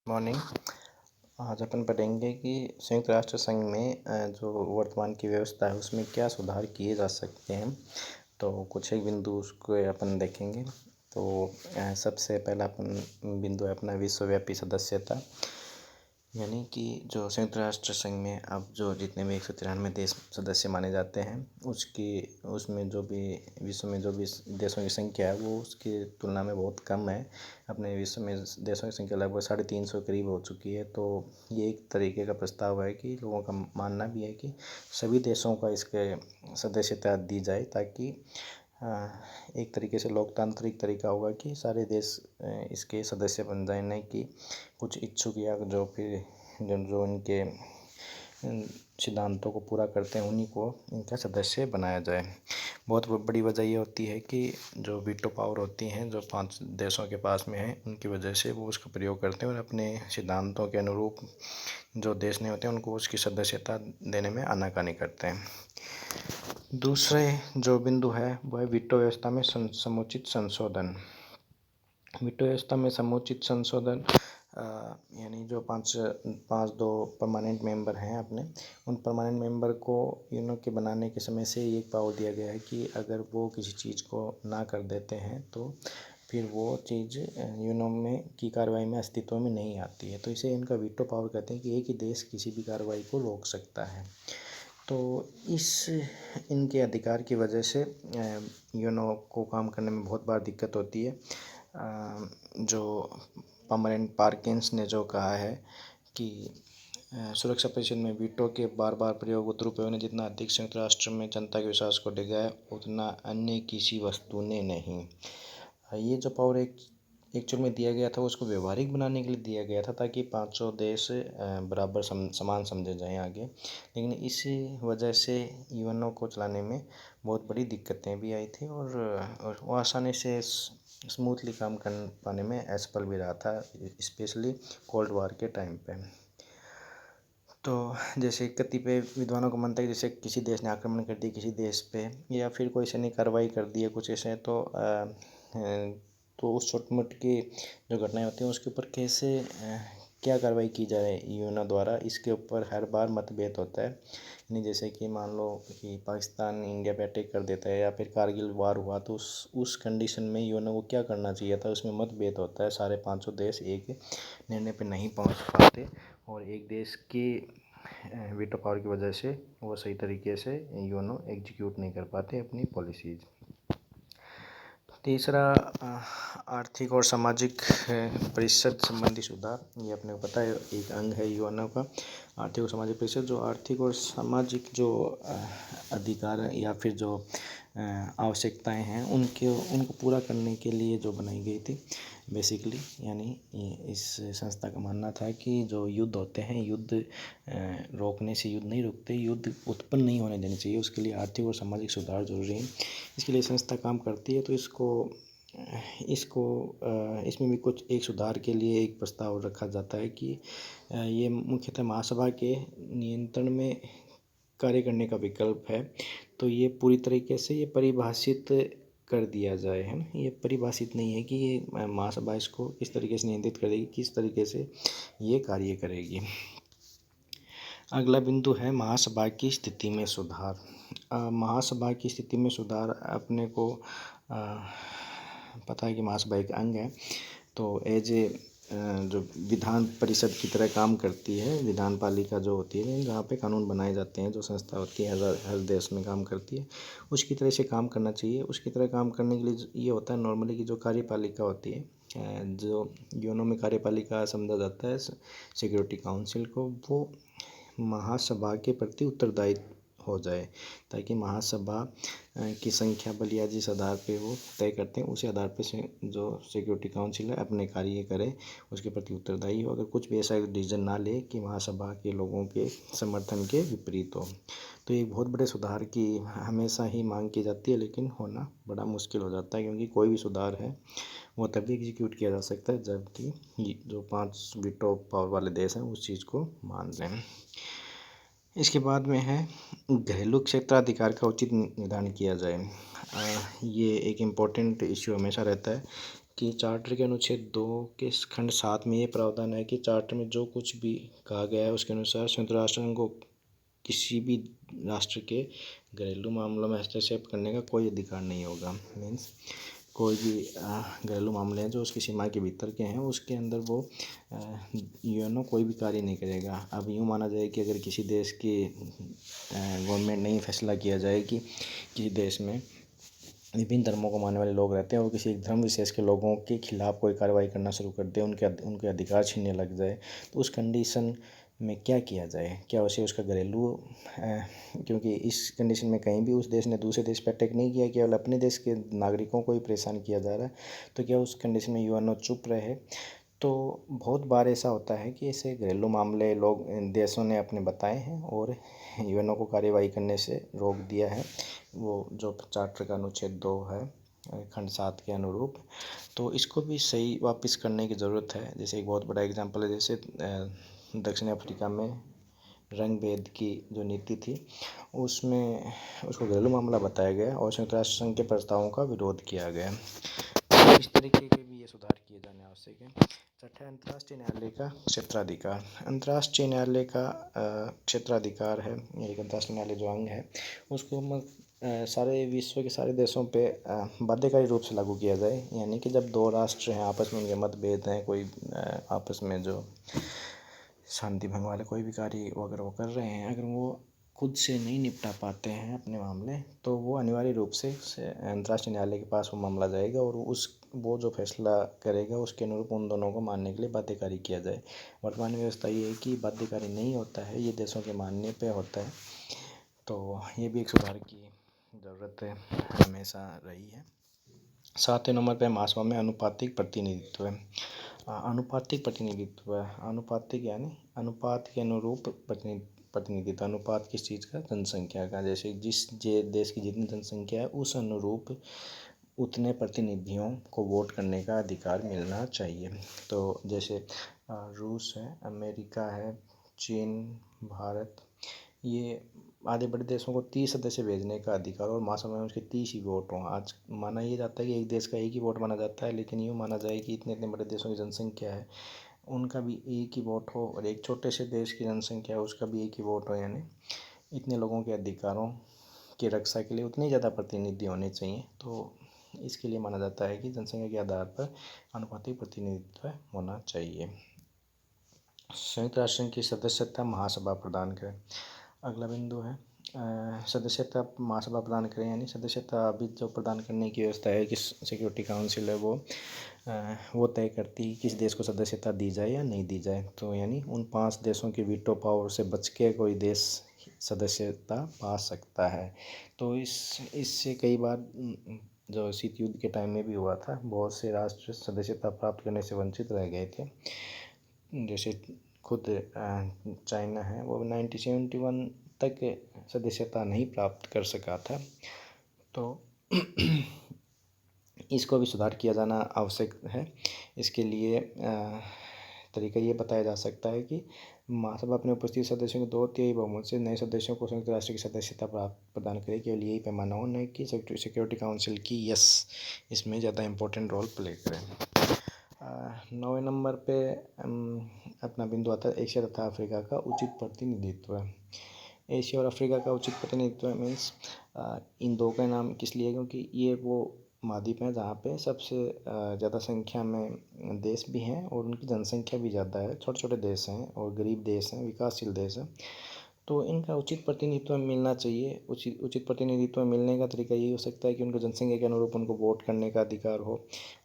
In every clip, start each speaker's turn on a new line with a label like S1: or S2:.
S1: Morning. आज अपन पढ़ेंगे कि संयुक्त राष्ट्र संघ में जो वर्तमान की व्यवस्था है उसमें क्या सुधार किए जा सकते हैं। तो कुछ एक बिंदु उसको अपन देखेंगे। तो सबसे पहला अपन बिंदु है अपना विश्वव्यापी सदस्यता, यानी कि जो संयुक्त राष्ट्र संघ में अब जो जितने भी 193 देश सदस्य माने जाते हैं उसमें जो भी विश्व में जो भी देशों की संख्या है वो उसकी तुलना में बहुत कम है। अपने विश्व में देशों की संख्या लगभग 350 करीब हो चुकी है। तो ये एक तरीके का प्रस्ताव है कि लोगों का मानना भी है कि सभी देशों का इसके सदस्यता दी जाए, ताकि एक तरीके से लोकतांत्रिक तरीका होगा कि सारे देश इसके सदस्य बन जाए, नहीं कि कुछ इच्छुक या जो फिर जो इनके सिद्धांतों को पूरा करते हैं उन्हीं को इनका सदस्य बनाया जाए। बहुत बड़ी वजह ये होती है कि जो वीटो पावर होती हैं जो 5 देशों के पास में है, उनकी वजह से वो उसका प्रयोग करते हैं और अपने सिद्धांतों के अनुरूप जो देश नहीं होते उनको उसकी सदस्यता देने में आनाकानी करते हैं। दूसरे जो बिंदु है वह वीटो व्यवस्था में समुचित संशोधन। वीटो व्यवस्था में समुचित संशोधन यानी जो पाँच दो परमानेंट मेंबर हैं अपने, उन परमानेंट मेंबर को यूनो के बनाने के समय से ये पावर दिया गया है कि अगर वो किसी चीज़ को ना कर देते हैं तो फिर वो चीज़ यूनो में की कार्रवाई में अस्तित्व में नहीं आती है। तो इसे इनका वीटो पावर कहते हैं कि एक ही देश किसी भी कार्रवाई को रोक सकता है। तो इस इनके अधिकार की वजह से यूनो को काम करने में बहुत बार दिक्कत होती है। जो परमानेंट पार्किंस ने जो कहा है कि सुरक्षा परिषद में वीटो के बार बार प्रयोग व दुरुपयोग ने जितना अधिक संयुक्त राष्ट्र में जनता के विश्वास को डिगाया उतना अन्य किसी वस्तु ने नहीं। ये जो पावर एक्चुअल में दिया गया था उसको व्यवहारिक बनाने के लिए दिया गया था, ताकि पांचों देश बराबर समान समझे जाएं आगे। लेकिन इसी वजह से यूएनओ को चलाने में बहुत बड़ी दिक्कतें भी आई थी और वो आसानी से स्मूथली काम कर पाने में असफल भी रहा था, स्पेशली कोल्ड वॉर के टाइम पे। तो जैसे कतिपय विद्वानों का मानता है कि जैसे किसी देश ने आक्रमण कर दिया किसी देश पे या फिर कोई सैनिक कार्रवाई कर दी है कुछ ऐसे, तो उस छोटी मोटी जो घटनाएं होती हैं उसके ऊपर कैसे क्या कार्रवाई की जाए यूएनओ द्वारा, इसके ऊपर हर बार मतभेद होता है। यानी जैसे कि मान लो कि पाकिस्तान इंडिया पे अटैक कर देता है या फिर कारगिल वार हुआ, तो उस कंडीशन में यूएनओ को क्या करना चाहिए था उसमें मतभेद होता है। सारे पाँचों देश एक निर्णय पे नहीं पहुंच पाते और एक देश की वीटो पावर की वजह से वो सही तरीके से यूएनओ एग्जीक्यूट नहीं कर पाते अपनी पॉलिसीज़। तीसरा आर्थिक और सामाजिक परिषद संबंधी सुधार। ये अपने को पता है एक अंग है यूएनओ का, आर्थिक और सामाजिक परिषद। जो आर्थिक और सामाजिक जो अधिकार या फिर जो आवश्यकताएं हैं उनको पूरा करने के लिए जो बनाई गई थी बेसिकली। यानी इस संस्था का मानना था कि जो युद्ध होते हैं, युद्ध रोकने से युद्ध नहीं रुकते, युद्ध उत्पन्न नहीं होने देने चाहिए, उसके लिए आर्थिक और सामाजिक सुधार जरूरी है। इसके लिए संस्था काम करती है। तो इसमें भी कुछ एक सुधार के लिए एक प्रस्ताव रखा जाता है कि ये मुख्यतः महासभा के नियंत्रण में कार्य करने का विकल्प है। तो ये पूरी तरीके से ये परिभाषित कर दिया जाए, है ना। ये परिभाषित नहीं है कि ये महासभा इसको किस तरीके से नियंत्रित करेगी, किस तरीके से ये कार्य करेगी। अगला बिंदु है महासभा की स्थिति में सुधार। महासभा की स्थिति में सुधार अपने को पता है कि महासभा एक अंग है, तो एज ए जो विधान परिषद की तरह काम करती है, विधान पालिका जो होती है जहाँ पे कानून बनाए जाते हैं, जो संस्था होती है हर देश में काम करती है, उसकी तरह से काम करना चाहिए। उसकी तरह काम करने के लिए ये होता है नॉर्मली कि जो कार्यपालिका होती है, जो यूएनओ में कार्यपालिका समझा जाता है सिक्योरिटी काउंसिल को, वो महासभा के प्रति उत्तरदायी हो जाए, ताकि महासभा की संख्या बल या जिस आधार पे वो तय करते हैं उसी आधार पे से जो सिक्योरिटी काउंसिल है अपने कार्य करे, उसके प्रति उत्तरदायी हो। अगर कुछ भी ऐसा डिसीजन ना ले कि महासभा के लोगों के समर्थन के विपरीत हो। तो एक बहुत बड़े सुधार की हमेशा ही मांग की जाती है, लेकिन होना बड़ा मुश्किल हो जाता है, क्योंकि कोई भी सुधार है वो तभी एग्जीक्यूट किया जा सकता है जबकि जो 5 वीटो पावर वाले देश हैं उस चीज़ को मान लें। इसके बाद में है घरेलू क्षेत्राधिकार का उचित निर्धारण किया जाए। ये एक इम्पोर्टेंट इश्यू हमेशा रहता है कि चार्टर के अनुच्छेद 2 के खंड 7 में ये प्रावधान है कि चार्टर में जो कुछ भी कहा गया है उसके अनुसार संयुक्त राष्ट्र संघ को किसी भी राष्ट्र के घरेलू मामलों में हस्तक्षेप करने का कोई अधिकार नहीं होगा। मीन्स कोई भी घरेलू मामले हैं जो उसकी सीमा के भीतर के हैं उसके अंदर वो यूएनओ कोई भी कार्य नहीं करेगा। अब यूँ माना जाए कि अगर किसी देश की गवर्नमेंट ने फैसला किया जाए कि किसी देश में विभिन्न धर्मों को मानने वाले लोग रहते हैं और किसी एक धर्म विशेष के लोगों के खिलाफ कोई कार्रवाई करना शुरू कर दे, उनके अधिकार छीनने लग जाए, तो उस कंडीशन में क्या किया जाए? क्या उसे उसका घरेलू क्योंकि इस कंडीशन में कहीं भी उस देश ने दूसरे देश पर अटैक नहीं किया, केवल अपने देश के नागरिकों को ही परेशान किया जा रहा है, तो क्या उस कंडीशन में यूएनओ चुप रहे? तो बहुत बार ऐसा होता है कि ऐसे घरेलू मामले लोग देशों ने अपने बताए हैं और यूएनओ को कार्यवाही करने से रोक दिया है, वो जो चार्टर का अनुच्छेद 2 है खंड 7 के अनुरूप। तो इसको भी सही वापस करने की ज़रूरत है। जैसे एक बहुत बड़ा एग्जांपल है, जैसे दक्षिण अफ्रीका में रंग भेद की जो नीति थी उसमें उसको घरेलू मामला बताया गया और संयुक्त राष्ट्र संघ के प्रस्तावों का विरोध किया गया। तो इस तरीके के भी ये सुधार किए जाने आवश्यक है। छठा, अंतर्राष्ट्रीय न्यायालय का क्षेत्राधिकार। अंतर्राष्ट्रीय न्यायालय का क्षेत्राधिकार है, एक अंतर्राष्ट्रीय न्यायालय जो अंग है उसको सारे विश्व के सारे देशों पे बाध्यकारी रूप से लागू किया जाए। यानी कि जब दो राष्ट्र हैं आपस में उनके मतभेद हैं, कोई आपस में जो शांति भंग वाले कोई भी कार्य अगर वो कर रहे हैं, अगर वो खुद से नहीं निपटा पाते हैं अपने मामले, तो वो अनिवार्य रूप से अंतर्राष्ट्रीय न्यायालय के पास वो मामला जाएगा और वो जो फैसला करेगा उसके अनुरूप उन दोनों को मानने के लिए बाध्यकारी किया जाए। वर्तमान व्यवस्था ये है कि बाध्यकारी नहीं होता है, ये देशों के मानने पे होता है। तो ये भी एक सुधार की ज़रूरत है, हमेशा रही है। 7वें नंबर पे महासभा में अनुपातिक प्रतिनिधित्व है। अनुपातिक प्रतिनिधित्व अनुपातिक यानी अनुपात के अनुरूप प्रतिनिधित्व। अनुपात किस चीज़ का? जनसंख्या का। जैसे जिस देश की जितनी जनसंख्या है उस अनुरूप उतने प्रतिनिधियों को वोट करने का अधिकार मिलना चाहिए। तो जैसे रूस है, अमेरिका है, चीन, भारत, ये आधे बड़े देशों को 30 सदस्य भेजने का अधिकार और महासभा में उसके 30 ही वोट हों। आज माना ये जाता है कि एक देश का एक ही वोट माना जाता है, लेकिन यूँ माना जाए कि इतने इतने बड़े देशों की जनसंख्या है, उनका भी एक ही वोट हो और एक छोटे से देश की जनसंख्या है उसका भी एक ही वोट हो। यानी इतने लोगों के अधिकारों की रक्षा के लिए उतने ही ज़्यादा प्रतिनिधि होने चाहिए। तो इसके लिए माना जाता है कि जनसंख्या के आधार पर अनुपातिक प्रतिनिधित्व होना चाहिए। संयुक्त राष्ट्र संघ की सदस्यता महासभा प्रदान करे। अगला बिंदु है सदस्यता महासभा प्रदान करें, यानी सदस्यता अभी जो प्रदान करने की व्यवस्था है कि सिक्योरिटी काउंसिल है वो तय करती है किस देश को सदस्यता दी जाए या नहीं दी जाए। तो यानी उन 5 देशों की वीटो पावर से बच के कोई देश सदस्यता पा सकता है। तो इससे कई बार जो शीत युद्ध के टाइम में भी हुआ था, बहुत से राष्ट्र सदस्यता प्राप्त करने से वंचित रह गए थे। जैसे खुद चाइना है, वो 1971 तक सदस्यता नहीं प्राप्त कर सका था। तो इसको भी सुधार किया जाना आवश्यक है। इसके लिए तरीका ये बताया जा सकता है कि महासभा अपने उपस्थित सदस्यों के 2/3 बहुमत से नए सदस्यों को संयुक्त राष्ट्र की सदस्यता प्रदान करे। केवल यही पैमाना हो, नहीं कि सिक्योरिटी काउंसिल की इसमें ज़्यादा इम्पोर्टेंट रोल प्ले करें। 9वें नंबर पे अपना बिंदु आता है एशिया तथा अफ्रीका का उचित प्रतिनिधित्व। एशिया और अफ्रीका का उचित प्रतिनिधित्व मीन्स इन दो का नाम किस लिए, क्योंकि ये वो महाद्वीप हैं जहाँ पे सबसे ज़्यादा संख्या में देश भी हैं और उनकी जनसंख्या भी ज़्यादा है। छोटे छोटे देश हैं और गरीब देश हैं, विकासशील देश हैं। तो इनका उचित प्रतिनिधित्व मिलना चाहिए। उचित प्रतिनिधित्व मिलने का तरीका यही हो सकता है कि उनकी जनसंख्या के अनुरूप उनको वोट करने का अधिकार हो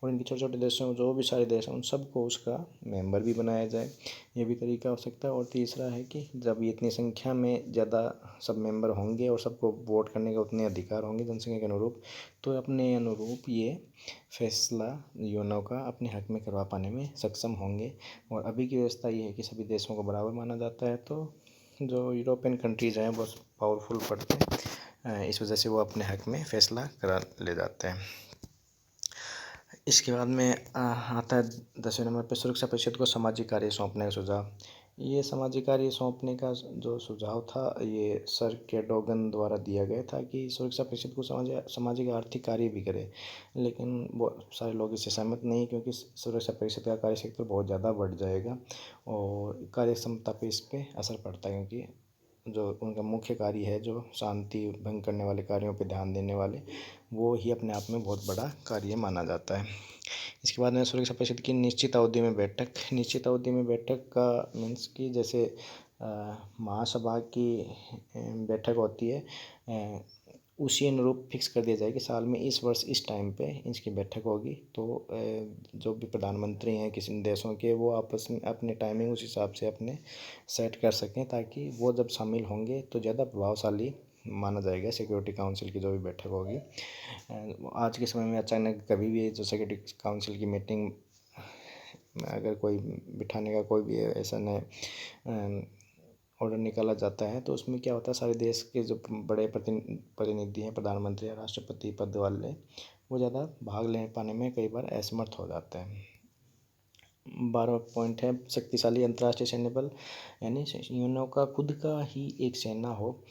S1: और इनके छोटे छोटे देशों में जो भी सारे देश हैं उन सबको उसका मेंबर भी बनाया जाए, ये भी तरीका हो सकता है। और तीसरा है कि जब इतनी संख्या में ज़्यादा सब मेंबर होंगे और सबको वोट करने के उतने अधिकार होंगे जनसंख्या के अनुरूप, तो अपने अनुरूप ये फैसला यूएनओ का अपने हक में करवा पाने में सक्षम होंगे। और अभी की व्यवस्था ये है कि सभी देशों को बराबर माना जाता है, तो जो यूरोपियन कंट्रीज़ हैं बहुत पावरफुल पड़ते हैं, इस वजह से वो अपने हक में फ़ैसला करा ले जाते हैं। इसके बाद में आता है 10वें नंबर पर सुरक्षा परिषद को सामाजिक कार्य सौंपने का सुझाव। ये सामाजिक कार्य सौंपने का जो सुझाव था ये सर कैडोगन द्वारा दिया गया था कि सुरक्षा परिषद को सामाजिक आर्थिक कार्य भी करे, लेकिन बहुत सारे लोग इससे सहमत नहीं, क्योंकि सुरक्षा परिषद का कार्य क्षेत्र बहुत ज़्यादा बढ़ जाएगा और कार्य क्षमता पे इस पर असर पड़ता है, क्योंकि जो उनका मुख्य कार्य है जो शांति भंग करने वाले कार्यों पर ध्यान देने वाले, वो ही अपने आप में बहुत बड़ा कार्य माना जाता है। इसके बाद में सुरक्षा परिषद की निश्चित अवधि में बैठक का मीन्स कि जैसे महासभा की बैठक होती है, उसी अनुरूप फिक्स कर दिया जाए कि साल में इस वर्ष इस टाइम पे इसकी बैठक होगी, तो जो भी प्रधानमंत्री हैं किसी देशों के, वो आपस में अपने टाइमिंग उस हिसाब से अपने सेट कर सकें, ताकि वो जब शामिल होंगे तो ज़्यादा प्रभावशाली माना जाएगा सिक्योरिटी काउंसिल की जो भी बैठक होगी। आज के समय में अचानक कभी भी जो सिक्योरिटी काउंसिल की मीटिंग में अगर कोई बिठाने का कोई भी ऐसा नया ऑर्डर निकाला जाता है, तो उसमें क्या होता है, सारे देश के जो बड़े प्रतिनिधि हैं, प्रधानमंत्री या राष्ट्रपति पद वाले, वो ज़्यादा भाग ले पाने में कई बार असमर्थ हो जाते हैं। 12वां पॉइंट है शक्तिशाली अंतर्राष्ट्रीय सैन्य बल, यानी यूएनओ का खुद का ही एक सेना हो।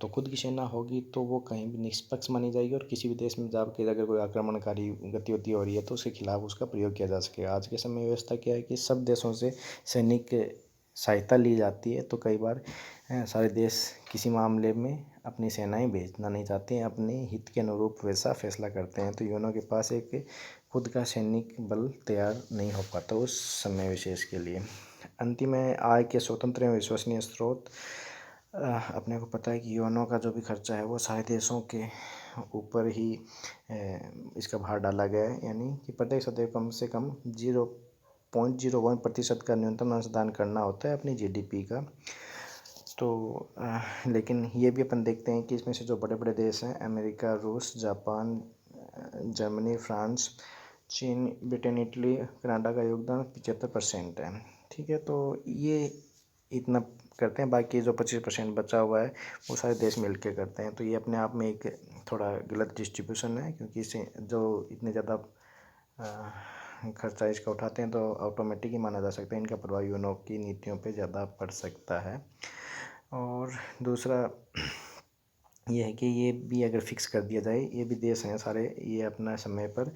S1: तो खुद की सेना होगी तो वो कहीं भी निष्पक्ष मानी जाएगी और किसी भी देश में जाकर अगर कोई आक्रमणकारी गतिविधि हो रही है तो उसके खिलाफ उसका प्रयोग किया जा सकेगा। आज के समय व्यवस्था क्या है कि सब देशों से सैनिक सहायता ली जाती है, तो कई बार सारे देश किसी मामले में अपनी सेनाएं भेजना नहीं चाहते हैं, अपने हित के अनुरूप वैसा फैसला करते हैं, तो यूएनओ के पास एक खुद का सैनिक बल तैयार नहीं हो पाता उस समय विशेष के लिए। अंतिम है आय के स्वतंत्र एवं विश्वसनीय स्रोत। अपने को पता है कि यूएनओ का जो भी खर्चा है वो सारे देशों के ऊपर ही इसका भार डाला गया है, यानी कि प्रत्येक सदस्य कम से कम 0.01% का न्यूनतम अंशदान करना होता है अपनी जीडीपी का। तो लेकिन ये भी अपन देखते हैं कि इसमें से जो बड़े बड़े देश हैं, अमेरिका, रूस, जापान, जर्मनी, फ्रांस, चीन, ब्रिटेन, इटली, कनाडा का योगदान 75% है। ठीक है, तो ये इतना करते हैं, बाकी जो 25% बचा हुआ है वो सारे देश मिल के करते हैं। तो ये अपने आप में एक थोड़ा गलत डिस्ट्रीब्यूशन है, क्योंकि इसे जो इतने ज़्यादा खर्चा इसका उठाते हैं तो ऑटोमेटिक ही माना जा सकता है इनका प्रभाव यूएनओ की नीतियों पे ज़्यादा पड़ सकता है। और दूसरा ये है कि ये भी अगर फिक्स कर दिया जाए, ये भी देश हैं सारे, ये अपना समय पर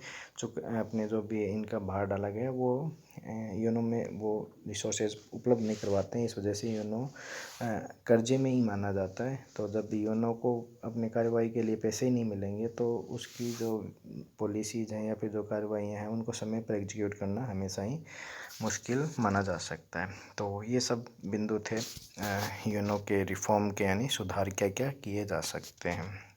S1: अपने जो भी इनका भार डाला गया है वो यूएनओ में वो रिसोर्सेज उपलब्ध नहीं करवाते हैं, इस वजह से यूएनओ कर्जे में ही माना जाता है। तो जब यूएनओ को अपने कार्रवाई के लिए पैसे ही नहीं मिलेंगे तो उसकी जो पॉलिसीज़ हैं या फिर जो कार्रवाइयाँ हैं उनको समय पर एग्जीक्यूट करना हमेशा ही मुश्किल माना जा सकता है। तो ये सब बिंदु थे यूएनओ के रिफॉर्म के, यानी सुधार क्या क्या किए जा सकते हैं।